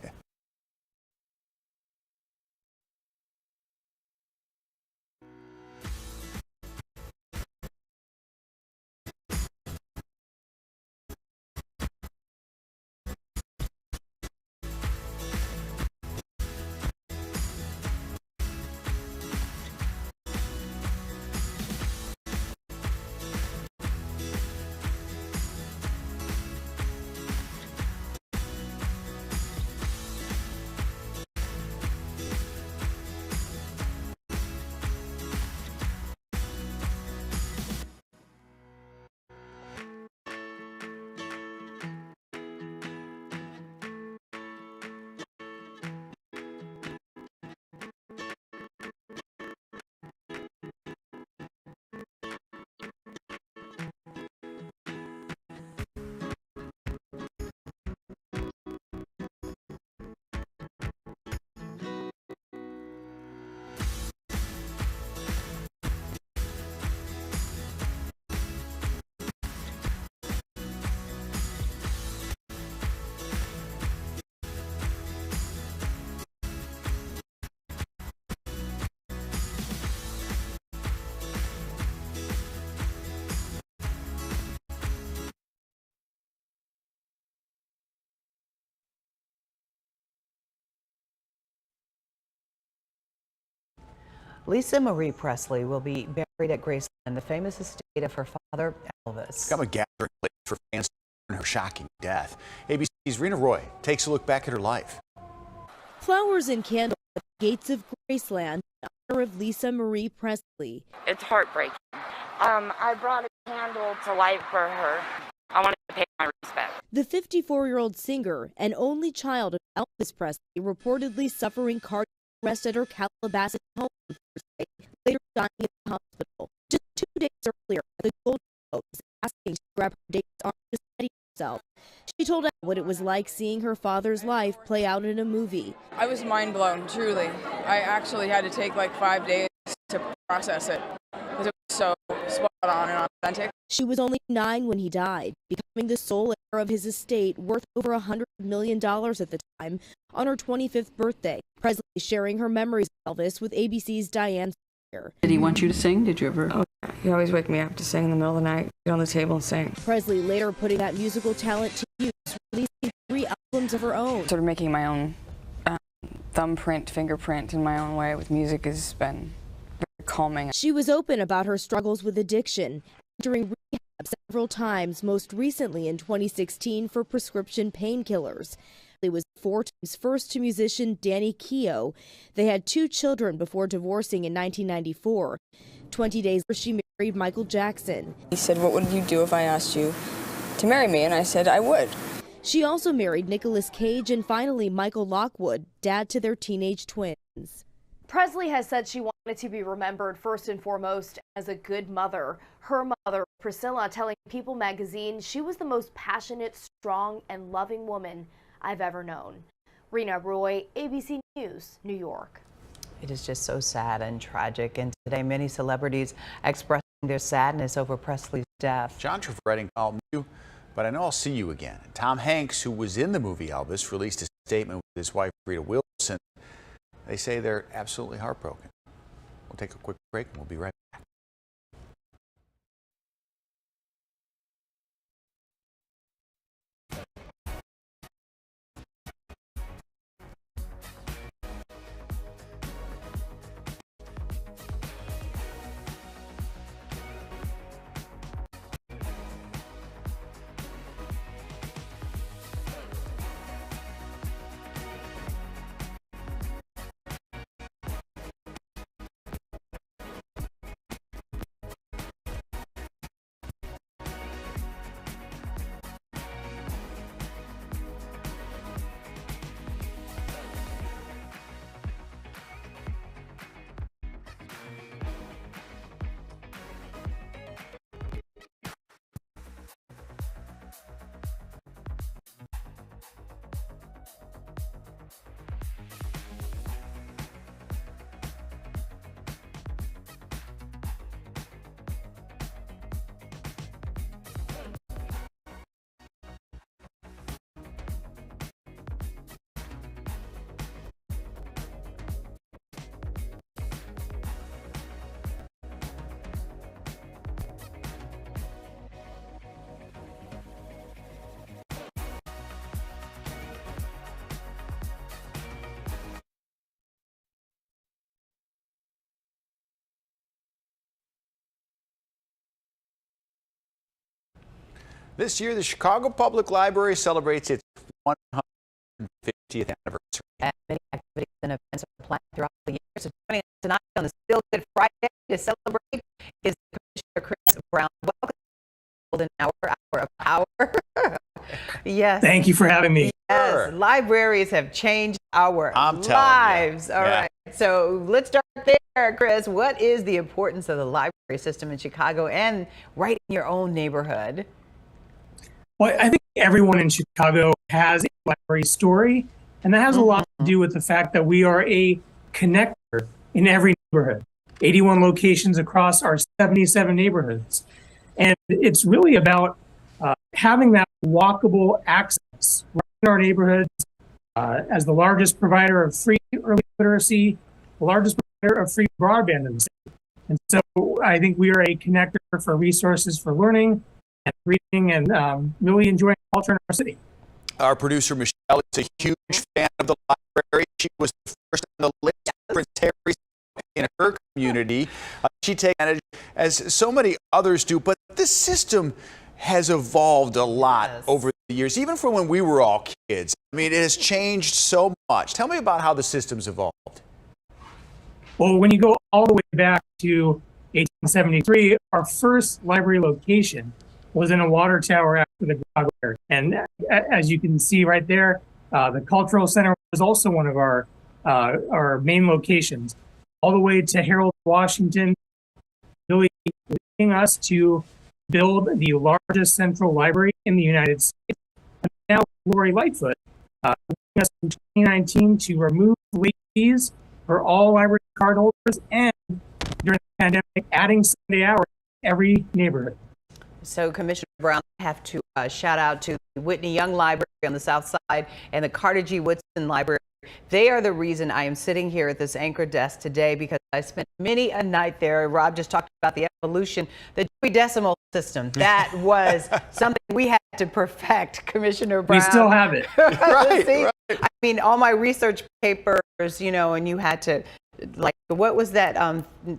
[SPEAKER 5] Lisa Marie Presley will be buried at Graceland, the famous estate of her father, Elvis.
[SPEAKER 4] Become a gathering place for fans to mourn her shocking death. ABC's Rena Roy takes a look back at her life.
[SPEAKER 8] Flowers and candles at the gates of Graceland in honor of Lisa Marie Presley.
[SPEAKER 9] It's heartbreaking. I brought a candle to light for her. I wanted to pay my respect.
[SPEAKER 8] The 54-year-old singer and only child of Elvis Presley reportedly suffering cardiac arrest at her Calabasas home on Thursday, later dying in the hospital. Just 2 days earlier, the Golden Globes was asking to grab her date's arm to steady herself. She told us what it was like seeing her father's life play out in a movie.
[SPEAKER 23] I was mind blown, truly. I actually had to take like 5 days to process it because it was so spot on and authentic.
[SPEAKER 8] She was only 9 when he died, becoming the sole heir of his estate, worth over $100 million at the time, on her 25th birthday. Presley sharing her memories of Elvis with ABC's Diane Sawyer.
[SPEAKER 24] Did he want you to sing? Did you ever?
[SPEAKER 9] Oh, yeah. He always wake me up to sing in the middle of the night, get on the table and sing.
[SPEAKER 8] Presley later putting that musical talent to use, releasing 3 albums of her own.
[SPEAKER 9] Sort of making my own thumbprint, fingerprint in my own way with music has been very calming.
[SPEAKER 8] She was open about her struggles with addiction, entering rehab several times, most recently in 2016 for prescription painkillers. It was 4 times first to musician Danny Keough. They had 2 children before divorcing in 1994. 20 days later, she married Michael Jackson.
[SPEAKER 9] He said, "What would you do if I asked you to marry me?" And I said, "I would."
[SPEAKER 8] She also married Nicolas Cage and finally Michael Lockwood, dad to their teenage twins.
[SPEAKER 25] Presley has said she wanted to be remembered first and foremost as a good mother. Her mother, Priscilla, telling People magazine she was the most passionate, strong, and loving woman I've ever known. Rena Roy, ABC News, New York.
[SPEAKER 5] It is just so sad and tragic, and today many celebrities expressing their sadness over Presley's death.
[SPEAKER 4] John Trevetting called you, but I know I'll see you again. Tom Hanks, who was in the movie Elvis, released a statement with his wife Rita Wilson. They say they're absolutely heartbroken. We'll take a quick break and we'll be right back. This year, the Chicago Public Library celebrates its 150th anniversary.
[SPEAKER 5] And many activities and events are planned throughout the year. So joining us tonight on this Feel Good Friday to celebrate is Commissioner Chris Brown. Welcome to Golden Hour of Power. Yes.
[SPEAKER 11] Thank you for having me.
[SPEAKER 5] Yes,
[SPEAKER 4] Sure.
[SPEAKER 5] Libraries have changed our
[SPEAKER 4] I'm telling you.
[SPEAKER 5] lives. All
[SPEAKER 4] Yeah.
[SPEAKER 5] right. So let's start there, Chris. What is the importance of the library system in Chicago and right in your own neighborhood?
[SPEAKER 11] Well, I think everyone in Chicago has a library story, and that has a lot to do with the fact that we are a connector in every neighborhood, 81 locations across our 77 neighborhoods. And it's really about having that walkable access right in our neighborhoods. As the largest provider of free early literacy, the largest provider of free broadband in the city. And so I think we are a connector for resources for learning and reading and really enjoying culture in our city.
[SPEAKER 4] Our producer, Michelle, is a huge fan of the library. She was the first on the list for Prince Harry's in her community. She takes advantage, as so many others do, but this system has evolved a lot over the years, even from when we were all kids. I mean, it has changed so much. Tell me about how the system's evolved.
[SPEAKER 11] Well, when you go all the way back to 1873, our first library location was in a water tower after the Chicago area. And as you can see right there, the Cultural Center was also one of our main locations, all the way to Harold, Washington, really leading us to build the largest central library in the United States. And now Lori Lightfoot, leading us in 2019 to remove late fees for all library card holders, and during the pandemic, adding Sunday hours in every neighborhood.
[SPEAKER 5] So, Commissioner Brown, I have to shout out to the Whitney Young Library on the South Side and the Carter G. Woodson Library. They are the reason I am sitting here at this anchor desk today, because I spent many a night there. Rob just talked about the evolution, the Dewey Decimal System. That was something we had to perfect, Commissioner Brown.
[SPEAKER 11] We still have it.
[SPEAKER 4] Right,
[SPEAKER 5] See,
[SPEAKER 4] right.
[SPEAKER 5] I mean, all my research papers, you know, and you had to, like, what was that,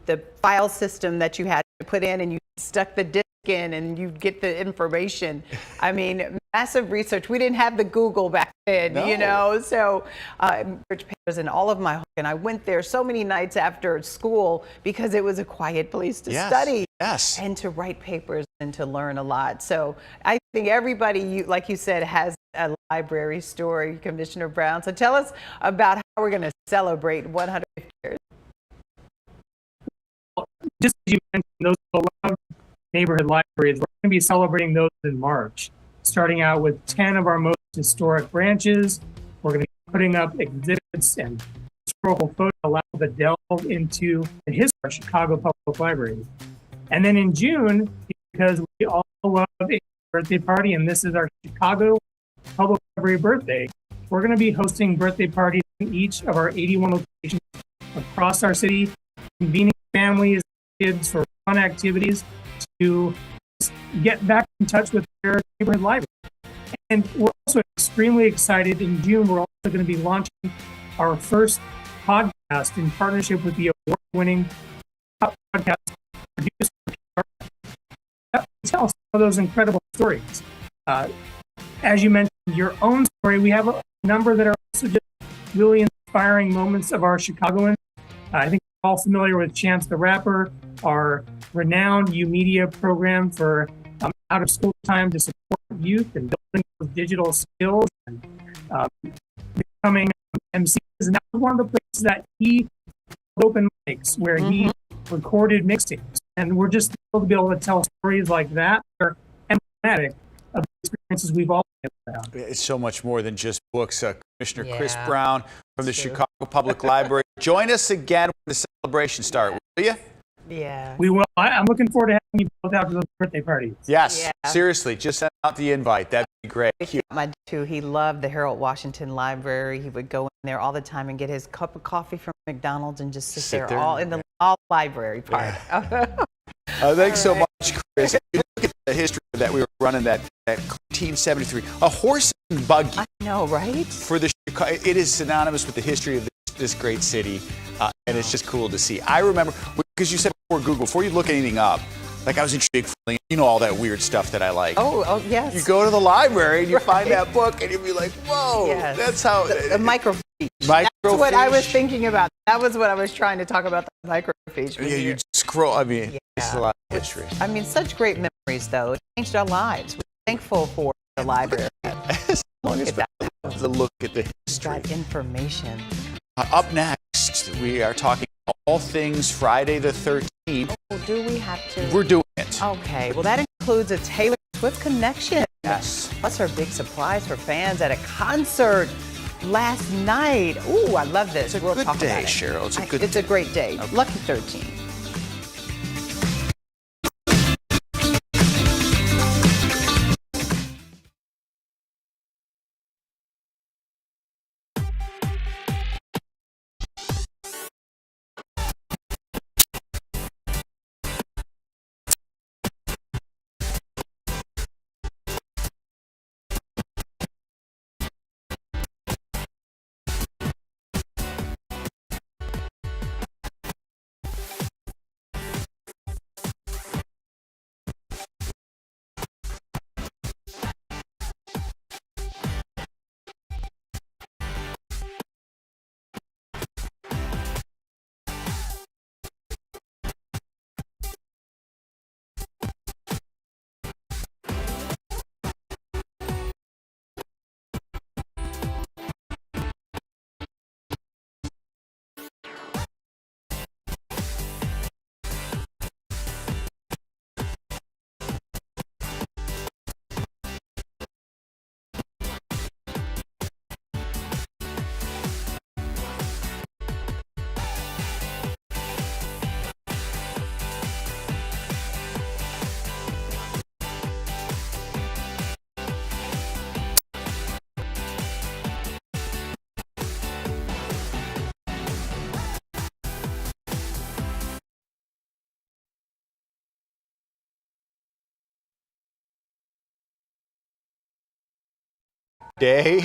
[SPEAKER 5] the file system that you had to put in, and you stuck the disc in and you'd get the information. I mean, massive research. We didn't have the Google back then, you know, so research papers and all of my, and I went there so many nights after school because it was a quiet place to study and to write papers and to learn a lot. So I think everybody, like you said, has a library story, Commissioner Brown. So tell us about how we're going to celebrate 150 years.
[SPEAKER 11] Just as you mentioned, those beloved neighborhood libraries, we're going to be celebrating those in March, starting out with 10 of our most historic branches. We're going to be putting up exhibits and historical photos that allow the delve into the history of Chicago Public Library. And then in June, because we all love a birthday party, and this is our Chicago Public Library birthday, we're going to be hosting birthday parties in each of our 81 locations across our city, convening families, kids for fun activities to get back in touch with their neighborhood library. And we're also extremely excited. In June, we're also going to be launching our first podcast in partnership with the award-winning podcast producer that tell some of those incredible stories. As you mentioned, your own story, we have a number that are also just really inspiring moments of our Chicagoans. I think we're all familiar with Chance the Rapper, our renowned U-Media program for out of school time to support youth and building those digital skills and becoming MCs. And that was one of the places that he open mics where he recorded mixtapes. And we're just thrilled to be able to tell stories like that that are emblematic of the experiences we've all had.
[SPEAKER 4] It's so much more than just books. Commissioner Chris Brown from the Chicago Public Library. Join us again when the celebration starts, will you?
[SPEAKER 5] Yeah.
[SPEAKER 11] We will. I'm looking forward to having you both out for those birthday parties.
[SPEAKER 4] Yes, seriously, just send out the invite. That'd be great.
[SPEAKER 5] My too. He loved the Harold Washington Library. He would go in there all the time and get his cup of coffee from McDonald's and just sit there all in the library part.
[SPEAKER 4] Thanks so much, Chris. If you look at the history that we were running that 1973, a horse and buggy.
[SPEAKER 5] I know, right?
[SPEAKER 4] For the Chicago, it is synonymous with the history of this great city, and it's just cool to see. I remember, because you said before Google, before you look anything up, Like I was in Big Fully, you know, all that weird stuff that I like.
[SPEAKER 5] Oh, yes.
[SPEAKER 4] You go to the library and you find that book and you'll be like, whoa,
[SPEAKER 5] Yes.
[SPEAKER 4] that's how.
[SPEAKER 5] The microfiche.
[SPEAKER 4] Microfiche.
[SPEAKER 5] That's what I was thinking about. That was what I was trying to talk about, the microfiche.
[SPEAKER 4] Yeah, you scroll, I mean, it's a lot of history.
[SPEAKER 5] I mean, such great memories, though. It changed our lives. We're thankful for the library.
[SPEAKER 4] As long as the look at the history.
[SPEAKER 5] That information.
[SPEAKER 4] Up next, we are talking all things Friday the 13th.
[SPEAKER 5] Oh, do we have to?
[SPEAKER 4] We're doing it.
[SPEAKER 5] Okay, well, that includes a Taylor Swift connection.
[SPEAKER 4] Yes.
[SPEAKER 5] Plus her big surprise for fans at a concert last night. Ooh, I love this.
[SPEAKER 4] It's a good day, Cheryl. It's a good
[SPEAKER 5] It's a great day.
[SPEAKER 4] Okay.
[SPEAKER 5] Lucky 13.
[SPEAKER 4] Day.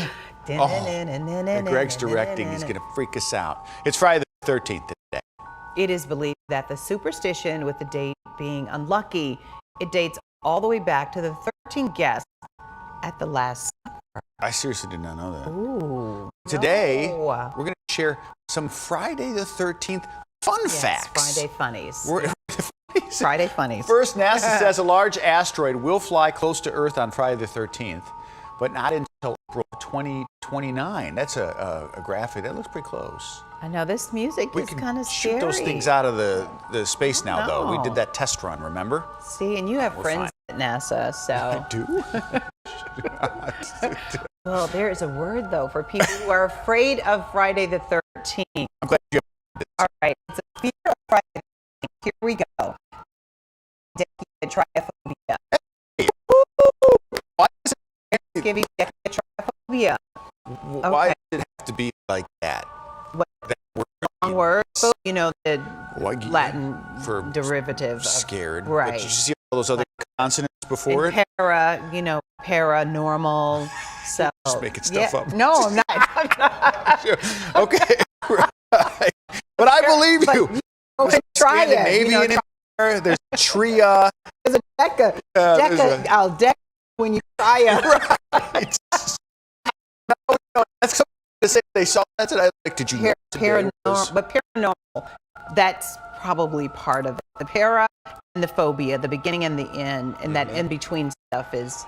[SPEAKER 4] And Greg's directing. He's going to freak us out. It's Friday the 13th today.
[SPEAKER 5] It is believed that the superstition with the date being unlucky, it dates all the way back to the 13 guests at the Last Supper.
[SPEAKER 4] I seriously did not know that.
[SPEAKER 5] Ooh.
[SPEAKER 4] Today,
[SPEAKER 5] No.
[SPEAKER 4] we're going to share some Friday the 13th fun facts.
[SPEAKER 5] Friday funnies.
[SPEAKER 4] We're-
[SPEAKER 5] Friday funnies.
[SPEAKER 4] First, NASA says a large asteroid will fly close to Earth on Friday the 13th, but not until April 2029. That's a graphic. That looks pretty close.
[SPEAKER 5] I know this music is kind of scary.
[SPEAKER 4] Shoot those things out of the space now, though. We
[SPEAKER 5] No.
[SPEAKER 4] did that test run, remember?
[SPEAKER 5] See, and you have
[SPEAKER 4] We're
[SPEAKER 5] friends at NASA, so.
[SPEAKER 4] I do.
[SPEAKER 5] Well, there is a word, though, for people who are afraid of Friday the 13th.
[SPEAKER 4] I'm glad you have this.
[SPEAKER 5] All right, it's a fear of Friday the 13th. Here we go. Trypophobia.
[SPEAKER 4] Why does
[SPEAKER 5] Giving trypophobia.
[SPEAKER 4] Why does it have to be like that?
[SPEAKER 5] What?
[SPEAKER 4] That word,
[SPEAKER 5] Wrong word. You know, the Latin
[SPEAKER 4] for
[SPEAKER 5] derivative of
[SPEAKER 4] scared.
[SPEAKER 5] Right.
[SPEAKER 4] But you see all those other consonants before
[SPEAKER 5] and
[SPEAKER 4] it?
[SPEAKER 5] Paranormal. So
[SPEAKER 4] Just making stuff up.
[SPEAKER 5] No, I'm not. I'm not.
[SPEAKER 4] Okay, right. But I believe you.
[SPEAKER 5] There's try it.
[SPEAKER 4] Scandinavian in there. There's Tria.
[SPEAKER 5] There's a Deca. I'll Deca when you try it.
[SPEAKER 4] Right. No, that's something to say. They saw that today. Like, did you know
[SPEAKER 5] Paranormal, but paranormal, that's probably part of it. The para and the phobia, the beginning and the end, and that in between stuff is,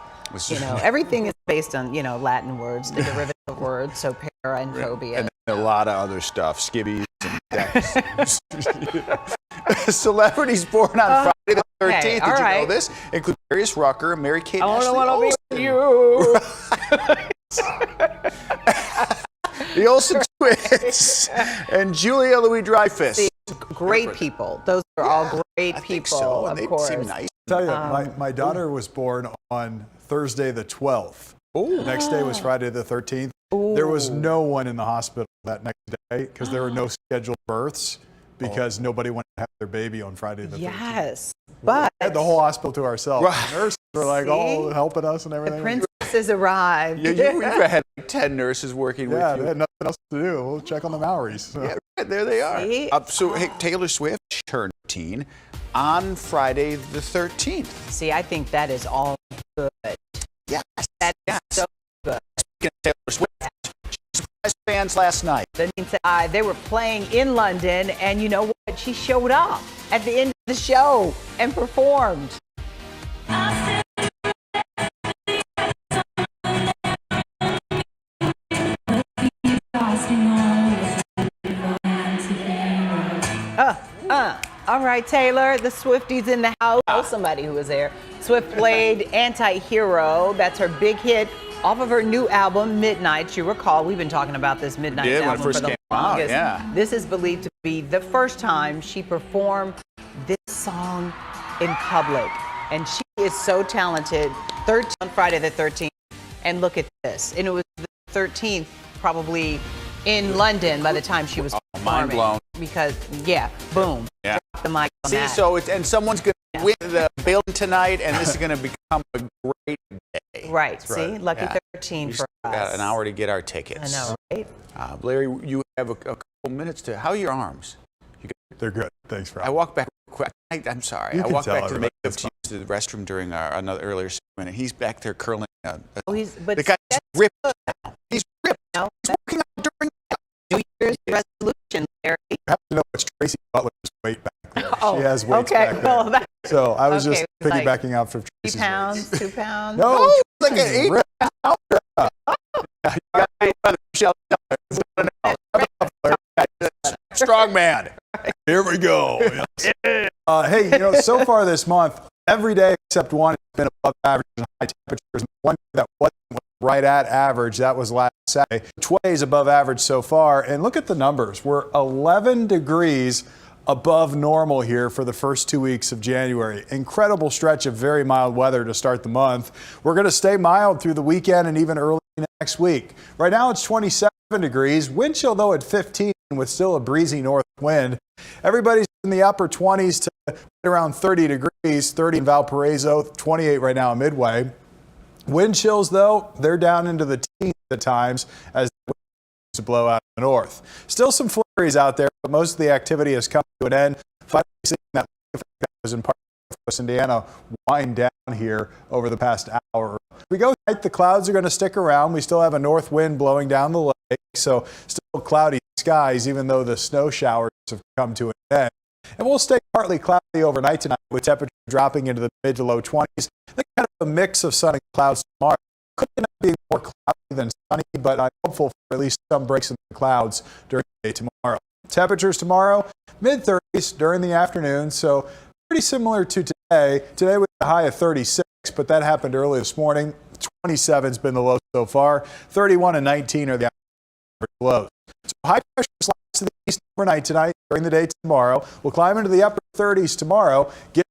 [SPEAKER 5] everything is based on, Latin words, the derivative words, so para and phobia.
[SPEAKER 4] And a lot of other stuff, skibbies and decks. Celebrities born on Friday the 13th. Did you know this? Include Darius Rucker, Mary-Kate Ashley
[SPEAKER 5] want to be you.
[SPEAKER 4] The Olsen twins and Julia Louis-Dreyfus.
[SPEAKER 5] Great people. Those are all great people,
[SPEAKER 4] so, and
[SPEAKER 5] of
[SPEAKER 4] they
[SPEAKER 5] course.
[SPEAKER 4] seem nice.
[SPEAKER 6] I'll tell you, my daughter was born on Thursday the 12th.
[SPEAKER 4] Ooh.
[SPEAKER 6] Next day was Friday the 13th. There was no one in the hospital that next day because there were no scheduled births because nobody wanted to have their baby on Friday the 13th.
[SPEAKER 5] Yes, but
[SPEAKER 6] we had the whole hospital to ourselves.
[SPEAKER 4] Right.
[SPEAKER 6] The nurses were like all helping us and everything.
[SPEAKER 5] The princesses arrived.
[SPEAKER 4] Yeah, you had like 10 nurses working with you.
[SPEAKER 6] Yeah, they had nothing else to do. We'll check on the Maoris. So.
[SPEAKER 4] Yeah, there they are.
[SPEAKER 5] See?
[SPEAKER 4] So, hey, Taylor Swift turned 13. on Friday the 13th.
[SPEAKER 5] See, I think that is all good.
[SPEAKER 4] Yes.
[SPEAKER 5] That's so good.
[SPEAKER 4] Speaking of Taylor Swift, she surprised fans last night.
[SPEAKER 5] That means that, they were playing in London, and you know what? She showed up at the end of the show and performed. All right, Taylor, the Swifties in the house. Oh, somebody who was there. Swift played Anti-Hero. That's her big hit off of her new album, Midnight. You recall, we've been talking about this Midnight album for the longest.
[SPEAKER 4] Yeah.
[SPEAKER 5] This is believed to be the first time she performed this song in public. And she is so talented. On Friday the 13th. And look at this. And it was the 13th, probably in London by the time she was
[SPEAKER 4] mind blown.
[SPEAKER 5] Because, yeah, boom.
[SPEAKER 4] Yeah.
[SPEAKER 5] Drop the mic on
[SPEAKER 4] See,
[SPEAKER 5] that.
[SPEAKER 4] so and someone's going to win the building tonight, and this is going to become a great day.
[SPEAKER 5] Right. See, lucky 13 for us.
[SPEAKER 4] Got an hour to get our tickets.
[SPEAKER 5] I know, right?
[SPEAKER 4] Larry, you have a couple minutes to. How are your arms?
[SPEAKER 6] They're good. Thanks, Rob.
[SPEAKER 4] I walked back quick. I'm sorry.
[SPEAKER 6] You
[SPEAKER 4] I
[SPEAKER 6] can
[SPEAKER 4] walked
[SPEAKER 6] tell
[SPEAKER 4] back to the
[SPEAKER 6] everybody
[SPEAKER 4] makeup to use the restroom during another earlier segment, and he's back there curling.
[SPEAKER 5] But
[SPEAKER 4] the guy's ripped now. He's ripped. He's working out during
[SPEAKER 5] New Year's resolution, Larry.
[SPEAKER 6] You have to know it's Tracy Butler's weight back there.
[SPEAKER 5] Oh,
[SPEAKER 6] she has weights
[SPEAKER 5] okay.
[SPEAKER 6] back there.
[SPEAKER 5] Well,
[SPEAKER 6] So I was
[SPEAKER 5] okay,
[SPEAKER 6] just
[SPEAKER 5] like
[SPEAKER 6] piggybacking out from
[SPEAKER 5] 3
[SPEAKER 6] Tracy's
[SPEAKER 5] pounds,
[SPEAKER 6] weights.
[SPEAKER 5] 2 pounds.
[SPEAKER 6] No,
[SPEAKER 4] like an 8 pound. Strong man.
[SPEAKER 6] Here we go. Yes. Hey, you know, so far this month, every day except one has been above average in high temperatures. One day that wasn't was right at average. That was last Saturday. 12 days above average so far. And look at the numbers. We're 11 degrees above normal here for the first 2 weeks of January. Incredible stretch of very mild weather to start the month. We're going to stay mild through the weekend and even early next week. Right now it's 27 degrees. Wind chill though at 15 with still a breezy north wind. Everybody's in the upper 20s to around 30 degrees, 30 in Valparaiso, 28 right now in Midway. Wind chills though, they're down into the teens at times as the wind to blow out in the north. Still some flurries out there, but most of the activity has come to an end. Finally seeing that was in part of Northwest Indiana wind down here over the past hour. As we go tonight, the clouds are going to stick around. We still have a north wind blowing down the lake, so still cloudy skies, even though the snow showers have come to an end. And we'll stay partly cloudy overnight tonight with temperatures dropping into the mid to low 20s. Kind of a mix of sun and clouds tomorrow. Could end up being more cloudy than sunny, but I'm hopeful for at least some breaks in the clouds during the day tomorrow. Temperatures tomorrow, mid-30s during the afternoon, so pretty similar to today. Today with a high of 36, but that happened early this morning. 27 has been the low so far. 31 and 19 are the average lows. So high pressure slides to the east overnight tonight, during the day tomorrow. We'll climb into the upper 30s tomorrow. Get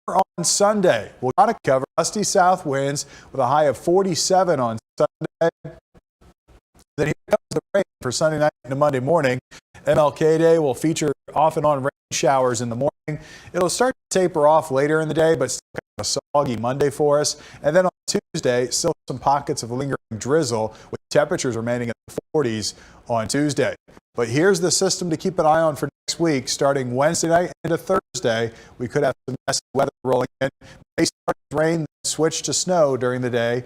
[SPEAKER 6] on Sunday. We'll got to cover gusty south winds with a high of 47 on Sunday. Then here comes the rain for Sunday night into Monday morning. MLK Day will feature off and on rain showers in the morning. It'll start to taper off later in the day, but still kind of a soggy Monday for us. And then on Tuesday, still some pockets of lingering drizzle with temperatures remaining in the 40s on Tuesday. But here's the system to keep an eye on for next week. Starting Wednesday night into Thursday, we could have some messy weather rolling in. May start with rain, then switch to snow during the day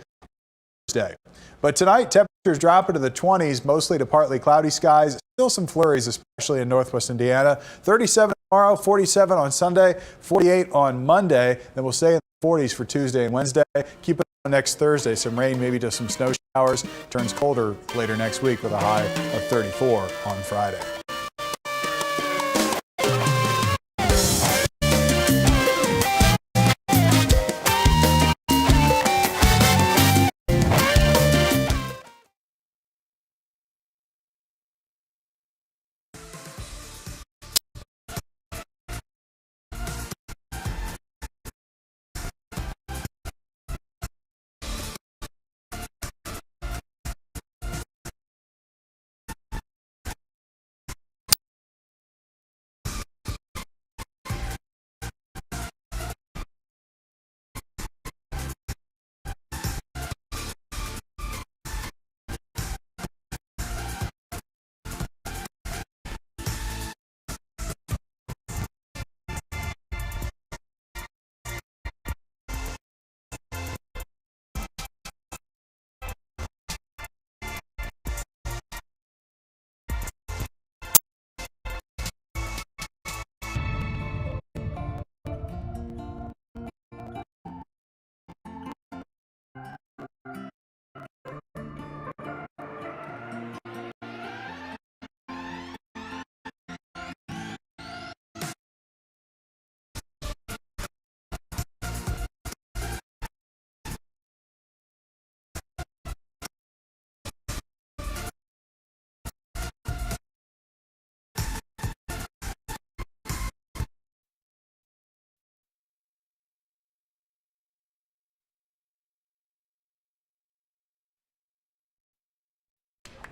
[SPEAKER 6] Thursday. But tonight, temperatures drop into the 20s, mostly to partly cloudy skies. Still some flurries, especially in northwest Indiana. 37 tomorrow, 47 on Sunday, 48 on Monday. Then we'll stay in the 40s for Tuesday and Wednesday. Keep it on next Thursday. Some rain, maybe just some snow showers. Turns colder later next week with a high of 34 on Friday.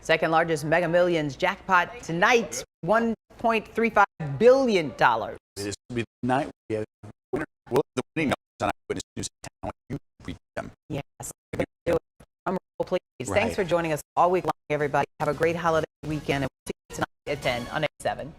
[SPEAKER 5] Second largest Mega Millions jackpot tonight, $1.35 billion.
[SPEAKER 4] This will be the night we have the winning numbers on Eyewitness News in town. You read them.
[SPEAKER 5] Yes. Drum roll, please. Thanks for joining us all week long, everybody. Have a great holiday weekend, and we'll see you tonight at 10 on 8/7.